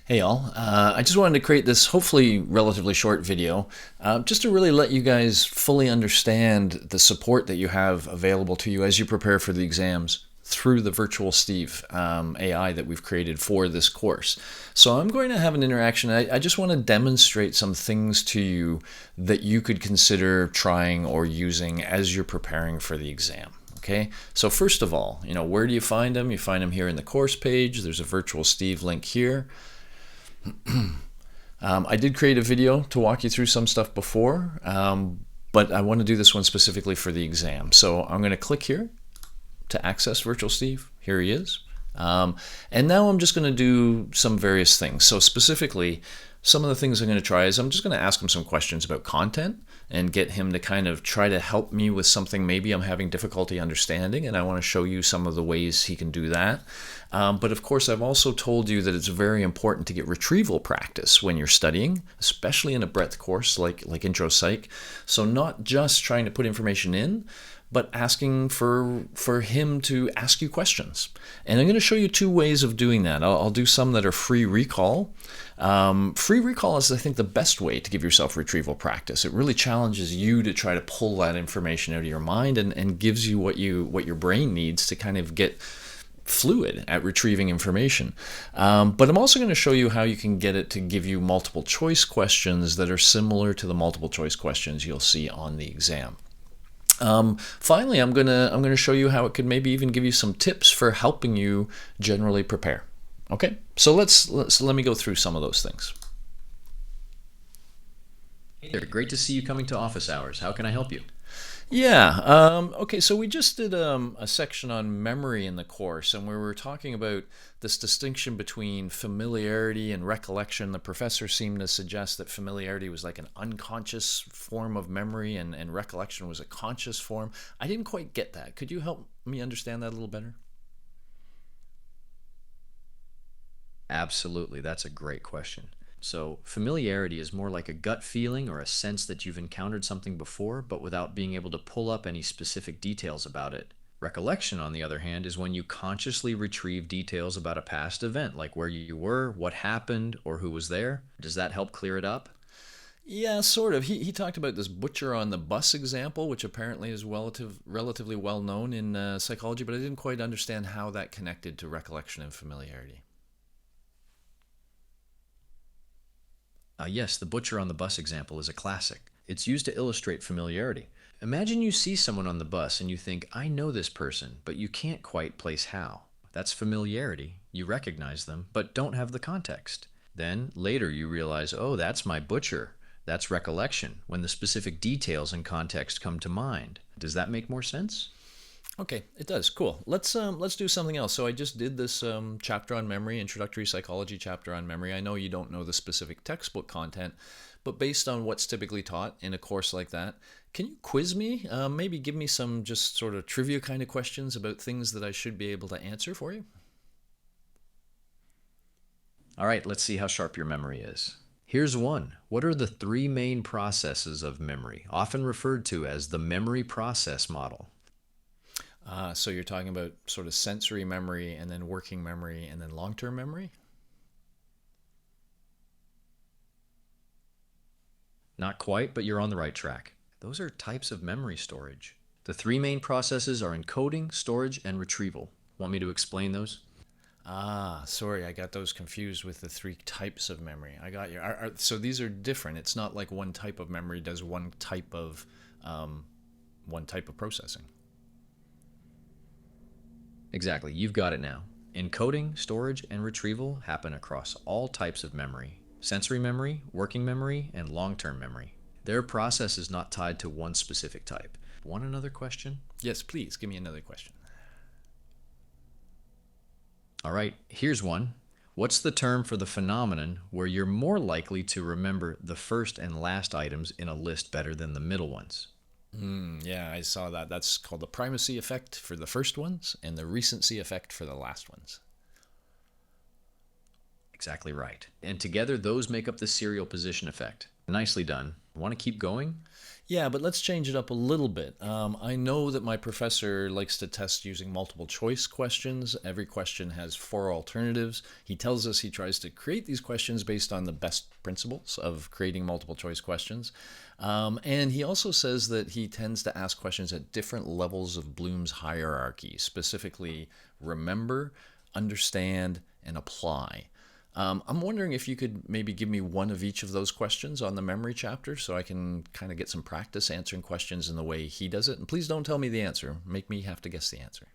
Hey all, I just wanted to create this hopefully relatively short video just to really let you guys fully understand the support that you have available to you as you prepare for the exams through the virtual Steve AI that we've created for this course. So I'm going to have an interaction. I just want to demonstrate some things to you that you could consider trying or using as you're preparing for the exam. Okay, so first of all, where do you find them? You find them here in the course page. There's a virtual Steve link here. I did create a video to walk you through some stuff before, but I want to do this one specifically for the exam. So I'm going to click here to access Virtual Steve. Here he is. And now I'm just going to do some various things. So specifically, some of the things I'm going to try is I'm just going to ask him some questions about content and get him to kind of try to help me with something maybe I'm having difficulty understanding, and I want to show you some of the ways he can do that. But of course, I've also told you that it's very important to get retrieval practice when you're studying, especially in a breadth course like Intro Psych. So not just trying to put information in, but asking for him to ask you questions. And I'm going to show you two ways of doing that. I'll do some that are free recall. Free recall is, I think, the best way to give yourself retrieval practice. It really challenges you to try to pull that information out of your mind and gives you what your brain needs to kind of get fluid at retrieving information. But I'm also going to show you how you can get it to give you multiple choice questions that are similar to the multiple choice questions you'll see on the exam. Finally, I'm gonna show you how it could maybe even give you some tips for helping you generally prepare. Okay, so let me go through some of those things. Hey there, great to see you coming to office hours. How can I help you? Yeah, okay, so we just did a section on memory in the course, and we were talking about this distinction between familiarity and recollection. The professor seemed to suggest that familiarity was like an unconscious form of memory, and recollection was a conscious form. I didn't quite get that. Could you help me understand that a little better? Absolutely, that's a great question. So, familiarity is more like a gut feeling or a sense that you've encountered something before, but without being able to pull up any specific details about it. Recollection, on the other hand, is when you consciously retrieve details about a past event, like where you were, what happened, or who was there. Does that help clear it up? Yeah, sort of. He talked about this butcher on the bus example, which apparently is relatively well known in psychology, but I didn't quite understand how that connected to recollection and familiarity. Yes, the butcher on the bus example is a classic. It's used to illustrate familiarity. Imagine you see someone on the bus and you think, I know this person, but you can't quite place how. That's familiarity. You recognize them, but don't have the context. Then later you realize, oh, that's my butcher. That's recollection, when the specific details and context come to mind. Does that make more sense? Okay, it does. Cool. Let's do something else. So I just did this chapter on memory, introductory psychology chapter on memory. I know you don't know the specific textbook content, but based on what's typically taught in a course like that, can you quiz me? Maybe give me some just sort of trivia kind of questions about things that I should be able to answer for you. All right, let's see how sharp your memory is. Here's one. What are the three main processes of memory, often referred to as the memory process model? So you're talking about sort of sensory memory and then working memory and then long-term memory? Not quite, but you're on the right track. Those are types of memory storage. The three main processes are encoding, storage, and retrieval. Want me to explain those? Sorry, I got those confused with the three types of memory. I got you. So these are different. It's not like one type of memory does one type of processing. Exactly, you've got it now. Encoding, storage, and retrieval happen across all types of memory: sensory memory, working memory, and long-term memory. Their process is not tied to one specific type. Want another question? Yes, please give me another question. All right, here's one. What's the term for the phenomenon where you're more likely to remember the first and last items in a list better than the middle ones? Yeah, I saw that. That's called the primacy effect for the first ones and the recency effect for the last ones. Exactly right. And together, those make up the serial position effect. Nicely done. Want to keep going? Yeah, but let's change it up a little bit. I know that my professor likes to test using multiple choice questions. Every question has four alternatives. He tells us he tries to create these questions based on the best principles of creating multiple choice questions. And he also says that he tends to ask questions at different levels of Bloom's hierarchy, specifically remember, understand, and apply. I'm wondering if you could maybe give me one of each of those questions on the memory chapter so I can kind of get some practice answering questions in the way he does it. And please don't tell me the answer. Make me have to guess the answer.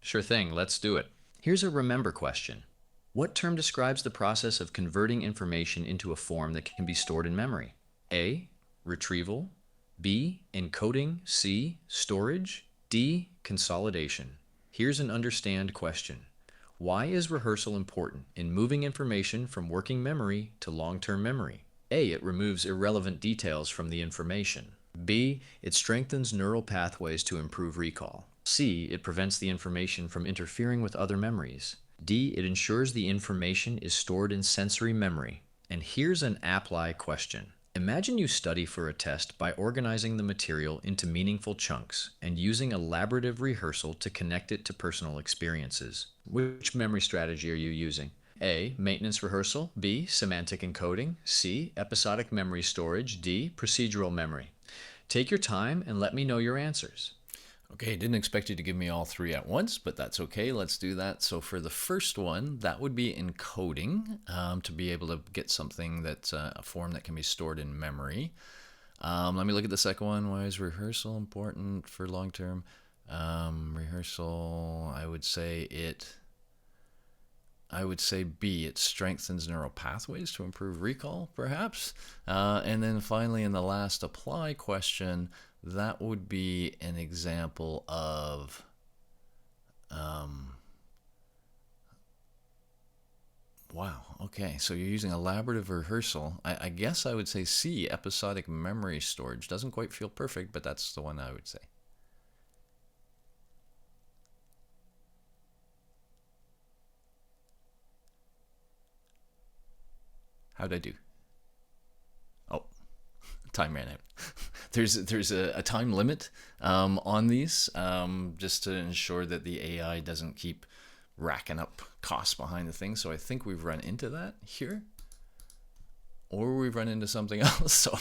Sure thing, let's do it. Here's a remember question. What term describes the process of converting information into a form that can be stored in memory? A. Retrieval. B. Encoding. C. Storage. D. Consolidation. Here's an understand question. Why is rehearsal important in moving information from working memory to long-term memory? A. It removes irrelevant details from the information. B. It strengthens neural pathways to improve recall. C. It prevents the information from interfering with other memories. D. It ensures the information is stored in sensory memory. And here's an apply question. Imagine you study for a test by organizing the material into meaningful chunks and using elaborative rehearsal to connect it to personal experiences. Which memory strategy are you using? A. Maintenance rehearsal. B. Semantic encoding. C. Episodic memory storage. D. Procedural memory. Take your time and let me know your answers. Okay, didn't expect you to give me all three at once, but that's okay. Let's do that. So for the first one, that would be encoding, to be able to get something that's a form that can be stored in memory. Let me look at the second one. Why is rehearsal important for long term? Rehearsal, I would say B. It strengthens neural pathways to improve recall, perhaps. And then finally, in the last apply question, that would be an example of wow. Okay, so you're using elaborative rehearsal. I guess I would say C. Episodic memory storage. Doesn't quite feel perfect, but that's the one I would say. How'd I do? Oh, time ran out. There's a time limit on these, just to ensure that the AI doesn't keep racking up costs behind the thing. So I think we've run into that here, or we've run into something else. So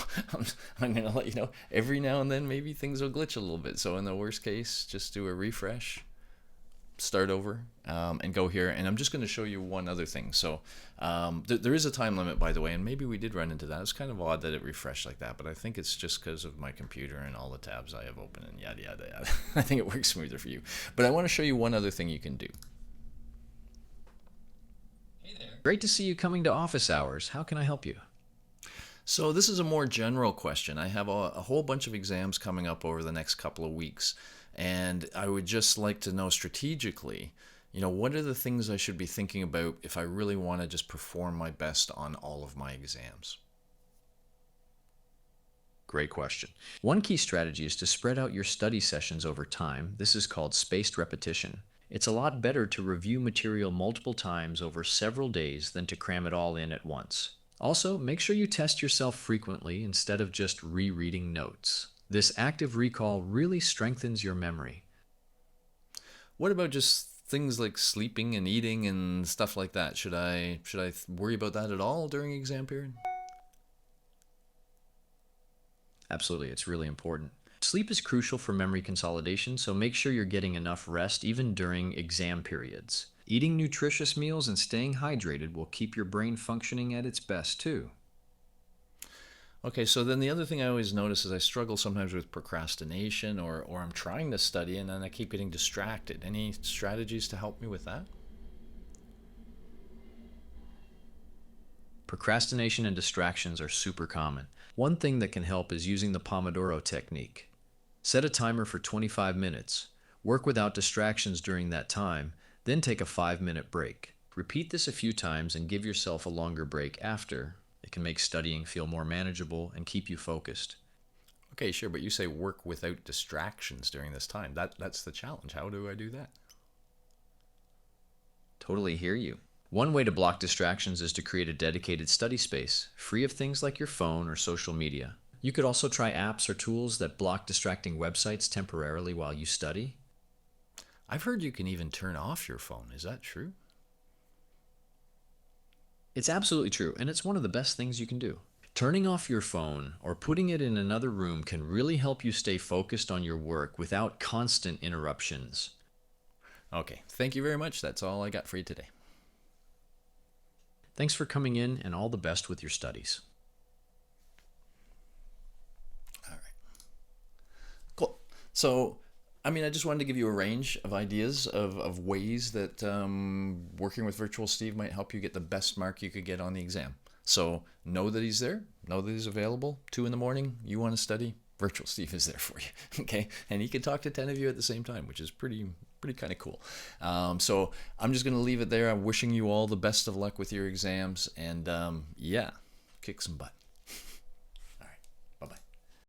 I'm going to let you know every now and then maybe things will glitch a little bit. So in the worst case, just do a refresh, start over, and go here. And I'm just going to show you one other thing. So there is a time limit, by the way, and maybe we did run into that. It's kind of odd that it refreshed like that, but I think it's just because of my computer and all the tabs I have open and yada, yada, yada. I think it works smoother for you. But I want to show you one other thing you can do. Hey there. Great to see you coming to office hours. How can I help you? So this is a more general question. I have a whole bunch of exams coming up over the next couple of weeks, and I would just like to know strategically, what are the things I should be thinking about if I really want to just perform my best on all of my exams? Great question. One key strategy is to spread out your study sessions over time. This is called spaced repetition. It's a lot better to review material multiple times over several days than to cram it all in at once. Also, make sure you test yourself frequently instead of just rereading notes. This active recall really strengthens your memory. What about just things like sleeping and eating and stuff like that? Should I worry about that at all during exam period? Absolutely, it's really important. Sleep is crucial for memory consolidation, so make sure you're getting enough rest even during exam periods. Eating nutritious meals and staying hydrated will keep your brain functioning at its best too. Okay, so then the other thing I always notice is I struggle sometimes with procrastination, or I'm trying to study and then I keep getting distracted. Any strategies to help me with that? Procrastination and distractions are super common. One thing that can help is using the Pomodoro technique. Set a timer for 25 minutes. Work without distractions during that time, then take a 5-minute break. Repeat this a few times and give yourself a longer break after. It can make studying feel more manageable and keep you focused. Okay, sure, but you say work without distractions during this time. That's the challenge. How do I do that? Totally hear you. One way to block distractions is to create a dedicated study space, free of things like your phone or social media. You could also try apps or tools that block distracting websites temporarily while you study. I've heard you can even turn off your phone. Is that true? It's absolutely true, and it's one of the best things you can do. Turning off your phone or putting it in another room can really help you stay focused on your work without constant interruptions. Okay, thank you very much. That's all I got for you today. Thanks for coming in, and all the best with your studies. All right. Cool. So, I just wanted to give you a range of ideas of ways that working with Virtual Steve might help you get the best mark you could get on the exam. So, know that he's there, know that he's available. 2 in the morning, you want to study, Virtual Steve is there for you. Okay, and he can talk to 10 of you at the same time, which is pretty kind of cool. So, I'm just going to leave it there. I'm wishing you all the best of luck with your exams, and yeah, kick some butt.